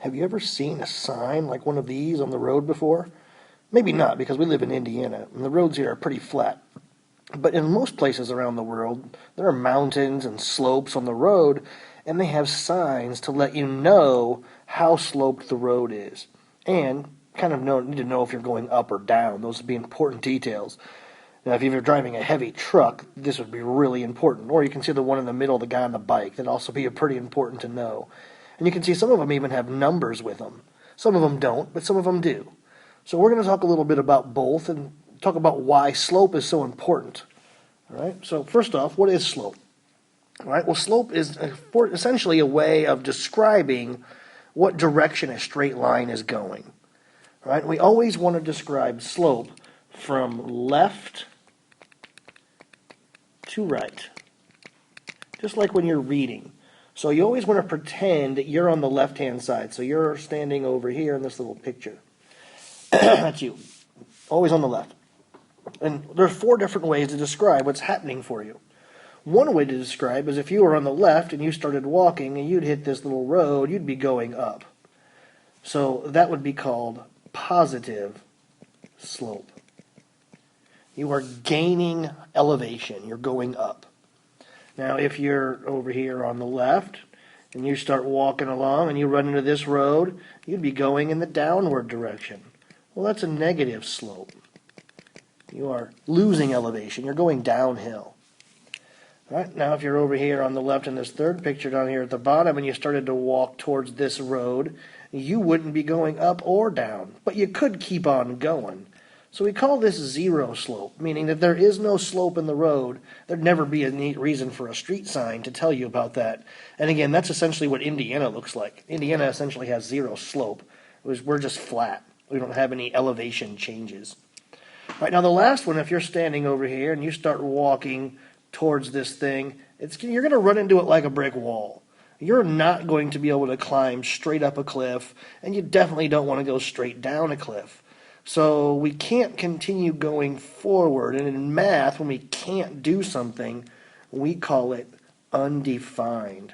Have you ever seen a sign like one of these on the road before? Maybe not, because we live in Indiana, and the roads here are pretty flat. But in most places around the world, there are mountains and slopes on the road, and they have signs to let you know how sloped the road is. And kind of need to know if you're going up or down. Those would be important details. Now, if you're driving a heavy truck, this would be really important. Or you can see the one in the middle, the guy on the bike. That'd also be pretty important to know. And you can see some of them even have numbers with them. Some of them don't, but some of them do. So we're going to talk a little bit about both and talk about why slope is so important. All right. So first off, what is slope? All right. Well, slope is essentially a way of describing what direction a straight line is going. All right. We always want to describe slope from left to right, just like when you're reading. So you always want to pretend that you're on the left-hand side. So you're standing over here in this little picture. That's you, always on the left. And there are 4 different ways to describe what's happening for you. One way to describe is if you were on the left and you started walking and you'd hit this little road, you'd be going up. So that would be called positive slope. You are gaining elevation. You're going up. Now, if you're over here on the left and you start walking along and you run into this road, you'd be going in the downward direction. Well, that's a negative slope. You are losing elevation. You're going downhill. All right? Now, if you're over here on the left in this third picture down here at the bottom and you started to walk towards this road, you wouldn't be going up or down, but you could keep on going. So we call this zero slope, meaning that there is no slope in the road. There'd never be a neat reason for a street sign to tell you about that. And again, that's essentially what Indiana looks like. Indiana essentially has zero slope. We're just flat. We don't have any elevation changes. All right, now the last one, if you're standing over here and you start walking towards this thing, you're going to run into it like a brick wall. You're not going to be able to climb straight up a cliff, and you definitely don't want to go straight down a cliff. So we can't continue going forward. And in math, when we can't do something, we call it undefined.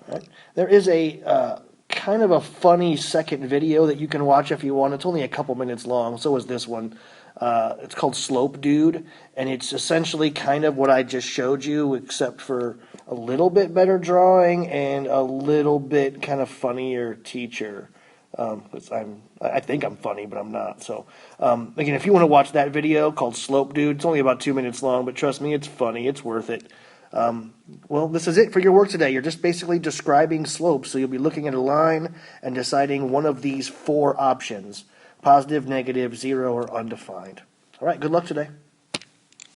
All right. There is a kind of a funny second video that you can watch if you want. It's only a couple minutes long. So is this one. It's called Slope Dude, and it's essentially kind of what I just showed you, except for a little bit better drawing and a little bit kind of funnier teacher. I think I'm funny, but I'm not. So, again, if you want to watch that video called Slope Dude, it's only about 2 minutes long, but trust me, it's funny. It's worth it. Well, this is it for your work today. You're just basically describing slopes. So you'll be looking at a line and deciding one of these 4 options: positive, negative, zero, or undefined. All right, good luck today.